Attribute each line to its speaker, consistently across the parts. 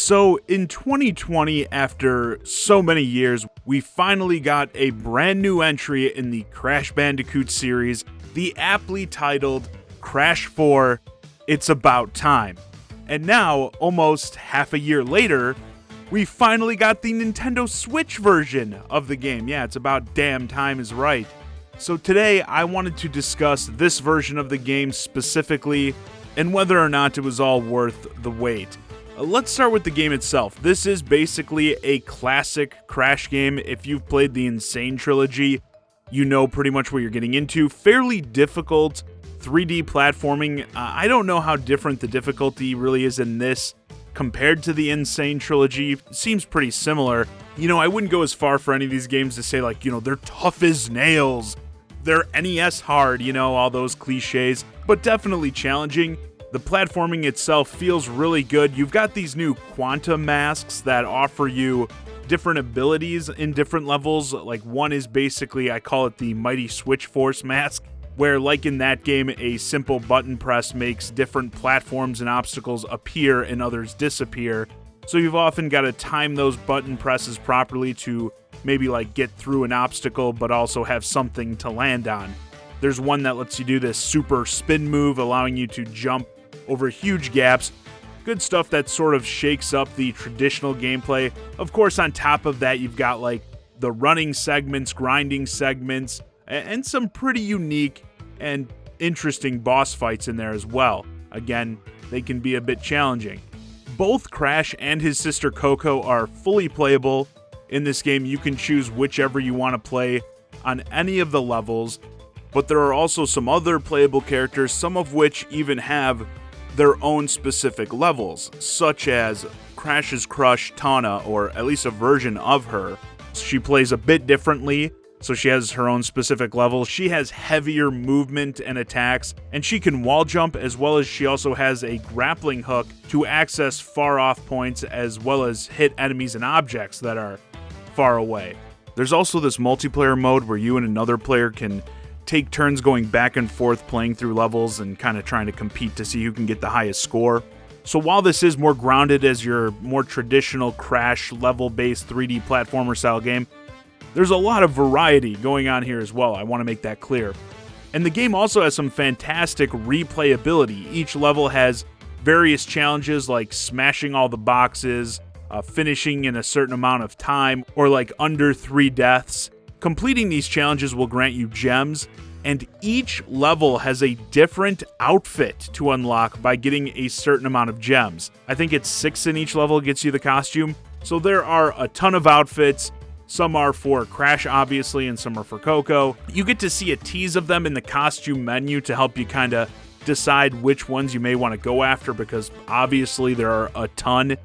Speaker 1: So in 2020, after so many years, we finally got a brand new entry in the Crash Bandicoot series, the aptly titled Crash 4, It's About Time. And now, almost half a year later, we finally got the Nintendo Switch version of the game. Yeah, it's about damn time is right. So today, I wanted to discuss this version of the game specifically, and whether or not it was all worth the wait. Let's start with the game itself. This is basically a classic Crash game. If you've played the Insane trilogy, you know pretty much what you're getting into. Fairly difficult 3D platforming. I don't know how different the difficulty really is in this compared to the Insane trilogy. It seems pretty similar. You know, I wouldn't go as far for any of these games to say like, they're tough as nails, they're NES hard, all those cliches, but definitely challenging. The platforming itself feels really good. You've got these new quantum masks that offer you different abilities in different levels. Like one is basically, I call it the Mighty Switch Force mask, where like in that game, a simple button press makes different platforms and obstacles appear and others disappear. So you've often got to time those button presses properly to maybe like get through an obstacle, but also have something to land on. There's one that lets you do this super spin move, allowing you to jump over huge gaps. Good stuff that sort of shakes up the traditional gameplay. Of course, on top of that, you've got like the running segments, grinding segments, and some pretty unique and interesting boss fights in there as well. Again, they can be a bit challenging. Both Crash and his sister Coco are fully playable in this game. You can choose whichever you want to play on any of the levels, but there are also some other playable characters, some of which even have their own specific levels, such as Crash's crush, Tana, or at least a version of her. She plays a bit differently, so she has her own specific level. She has heavier movement and attacks, and she can wall jump, as well as she also has a grappling hook to access far off points, as well as hit enemies and objects that are far away. There's also this multiplayer mode where you and another player can take turns going back and forth playing through levels and kind of trying to compete to see who can get the highest score. So while this is more grounded as your more traditional Crash level-based 3D platformer style game, there's a lot of variety going on here as well. I want to make that clear. And the game also has some fantastic replayability. Each level has various challenges like smashing all the boxes, finishing in a certain amount of time, or like under 3 deaths. Completing these challenges will grant you gems, and each level has a different outfit to unlock by getting a certain amount of gems. I think it's 6 in each level gets you the costume. So there are a ton of outfits. Some are for Crash, obviously, and some are for Coco. You get to see a tease of them in the costume menu to help you kind of decide which ones you may want to go after, because obviously there are a ton.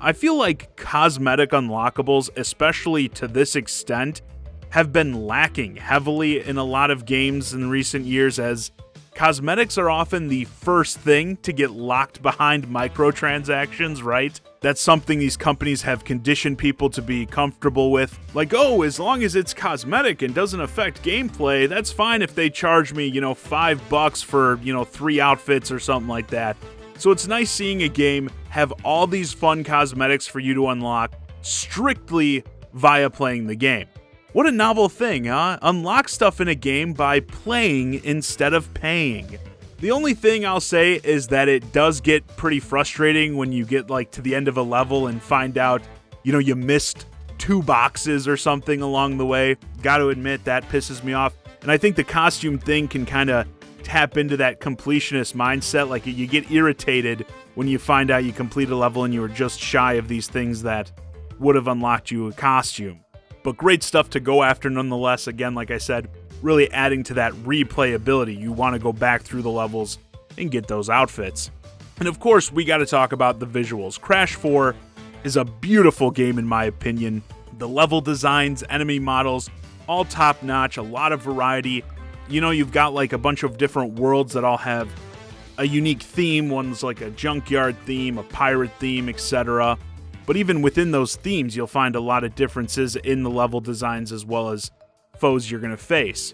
Speaker 1: I feel like cosmetic unlockables, especially to this extent, have been lacking heavily in a lot of games in recent years, as cosmetics are often the first thing to get locked behind microtransactions, right? That's something these companies have conditioned people to be comfortable with. Like, oh, as long as it's cosmetic and doesn't affect gameplay, that's fine if they charge me, $5 for, 3 outfits or something like that. So it's nice seeing a game have all these fun cosmetics for you to unlock strictly via playing the game. What a novel thing, huh? Unlock stuff in a game by playing instead of paying. The only thing I'll say is that it does get pretty frustrating when you get to the end of a level and find out, you missed 2 boxes or something along the way. Gotta admit, that pisses me off. And I think the costume thing can kind of tap into that completionist mindset. Like, you get irritated when you find out you complete a level and you were just shy of these things that would have unlocked you a costume. But great stuff to go after nonetheless. Again, like I said, really adding to that replayability. You want to go back through the levels and get those outfits. And of course, we got to talk about the visuals. Crash 4 is a beautiful game in my opinion. The level designs, enemy models, all top notch, a lot of variety. You've got a bunch of different worlds that all have a unique theme. One's like a junkyard theme, a pirate theme, etc. But even within those themes, you'll find a lot of differences in the level designs as well as foes you're going to face.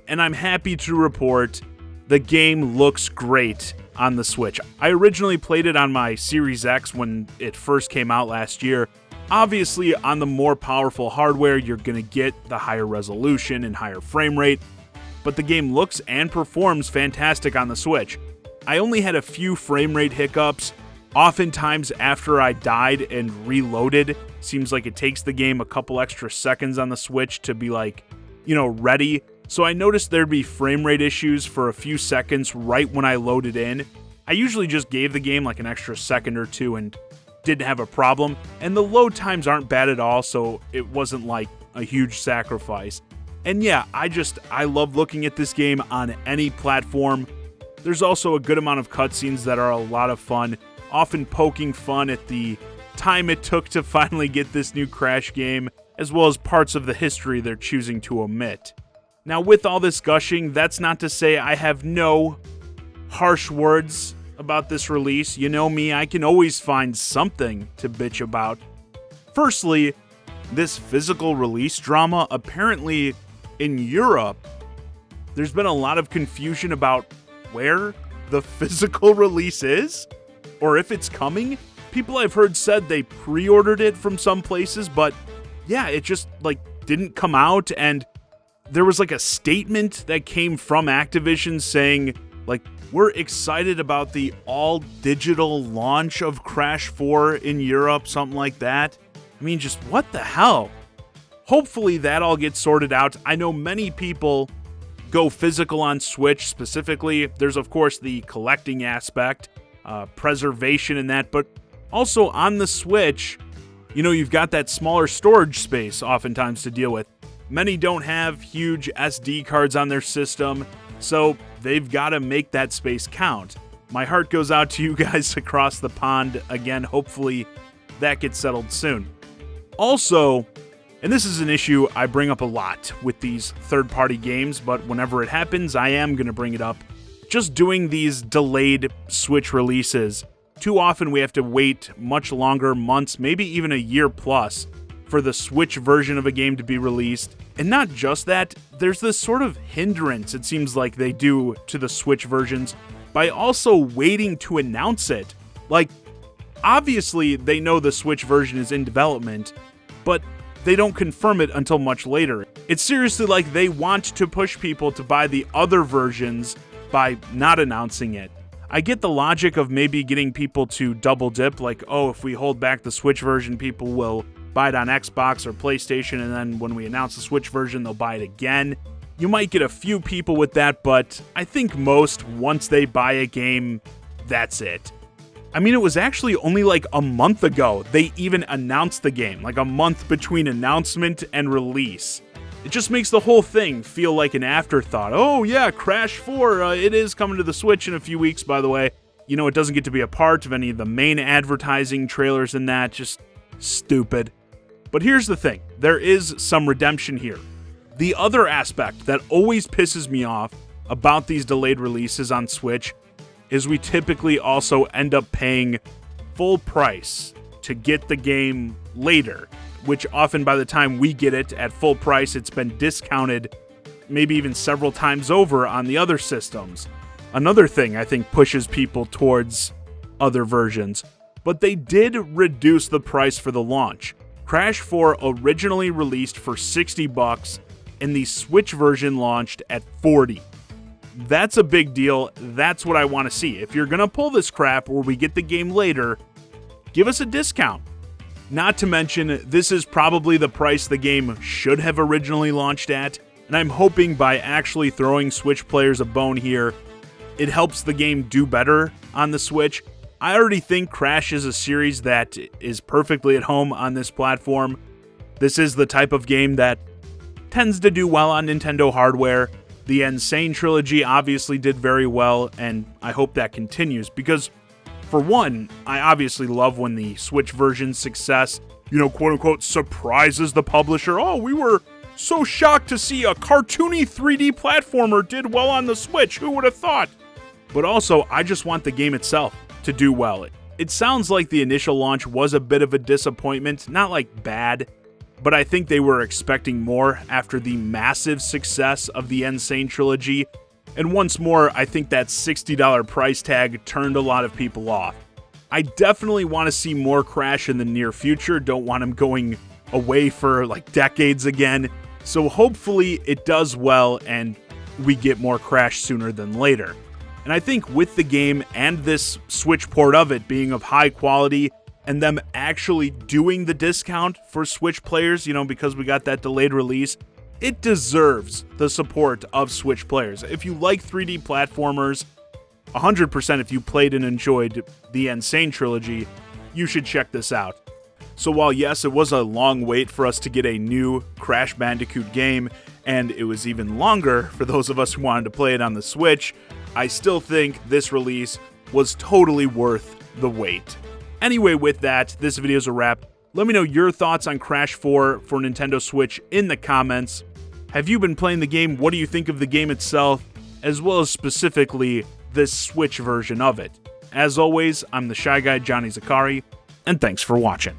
Speaker 1: And I'm happy to report the game looks great on the Switch. I originally played it on my Series X when it first came out last year. Obviously, on the more powerful hardware, you're going to get the higher resolution and higher frame rate, but the game looks and performs fantastic on the Switch. I only had a few frame rate hiccups. Oftentimes after I died and reloaded, seems like it takes the game a couple extra seconds on the Switch to be ready. So I noticed there'd be frame rate issues for a few seconds right when I loaded in. I usually just gave the game like an extra second or two and didn't have a problem. And the load times aren't bad at all, so it wasn't like a huge sacrifice. And yeah, I love looking at this game on any platform. There's also a good amount of cutscenes that are a lot of fun, often poking fun at the time it took to finally get this new Crash game, as well as parts of the history they're choosing to omit. Now, with all this gushing, that's not to say I have no harsh words about this release. You know me, I can always find something to bitch about. Firstly, this physical release drama, apparently in Europe, there's been a lot of confusion about where the physical release is, or if it's coming. People I've heard said they pre-ordered it from some places, but yeah, it just didn't come out, and there was a statement that came from Activision saying we're excited about the all-digital launch of Crash 4 in Europe, something like that. I mean, just what the hell? Hopefully that all gets sorted out. I know many people go physical on Switch specifically. There's, of course, the collecting aspect, preservation in that, but also on the Switch, you've got that smaller storage space oftentimes to deal with. Many don't have huge SD cards on their system, so they've got to make that space count. My heart goes out to you guys across the pond. Again, hopefully that gets settled soon. Also, and this is an issue I bring up a lot with these third-party games, but whenever it happens, I am going to bring it up. Just doing these delayed Switch releases. Too often we have to wait much longer, months, maybe even a year plus, for the Switch version of a game to be released. And not just that, there's this sort of hindrance it seems like they do to the Switch versions by also waiting to announce it. Obviously they know the Switch version is in development, but they don't confirm it until much later. It's seriously like they want to push people to buy the other versions by not announcing it. I get the logic of maybe getting people to double dip, if we hold back the Switch version, people will buy it on Xbox or PlayStation, and then when we announce the Switch version, they'll buy it again. You might get a few people with that, but I think most, once they buy a game, that's it. I mean, it was actually only a month ago they even announced the game, a month between announcement and release. It just makes the whole thing feel like an afterthought. Oh yeah, Crash 4, it is coming to the Switch in a few weeks, by the way. It doesn't get to be a part of any of the main advertising trailers in that, just stupid. But here's the thing, there is some redemption here. The other aspect that always pisses me off about these delayed releases on Switch is we typically also end up paying full price to get the game later, which often by the time we get it at full price, it's been discounted maybe even several times over on the other systems. Another thing I think pushes people towards other versions, but they did reduce the price for the launch. Crash 4 originally released for $60 and the Switch version launched at $40. That's a big deal. That's what I want to see. If you're going to pull this crap where we get the game later, give us a discount. Not to mention, this is probably the price the game should have originally launched at, and I'm hoping by actually throwing Switch players a bone here, it helps the game do better on the Switch. I already think Crash is a series that is perfectly at home on this platform. This is the type of game that tends to do well on Nintendo hardware. The Insane trilogy obviously did very well, and I hope that continues, because for one, I obviously love when the Switch version's success, quote-unquote, surprises the publisher. Oh, we were so shocked to see a cartoony 3D platformer did well on the Switch. Who would have thought? But also, I just want the game itself to do well. It sounds like the initial launch was a bit of a disappointment, not bad, but I think they were expecting more after the massive success of the Insane trilogy. And once more, I think that $60 price tag turned a lot of people off. I definitely want to see more Crash in the near future, don't want him going away for like decades again, so hopefully it does well and we get more Crash sooner than later. And I think with the game and this Switch port of it being of high quality and them actually doing the discount for Switch players, because we got that delayed release, it deserves the support of Switch players. If you like 3D platformers, 100% if you played and enjoyed the Insane trilogy, you should check this out. So while yes, it was a long wait for us to get a new Crash Bandicoot game, and it was even longer for those of us who wanted to play it on the Switch, I still think this release was totally worth the wait. Anyway, with that, this video is a wrap. Let me know your thoughts on Crash 4 for Nintendo Switch in the comments. Have you been playing the game? What do you think of the game itself, as well as specifically this Switch version of it? As always, I'm the Shy Guy, Johnny Zakari, and thanks for watching.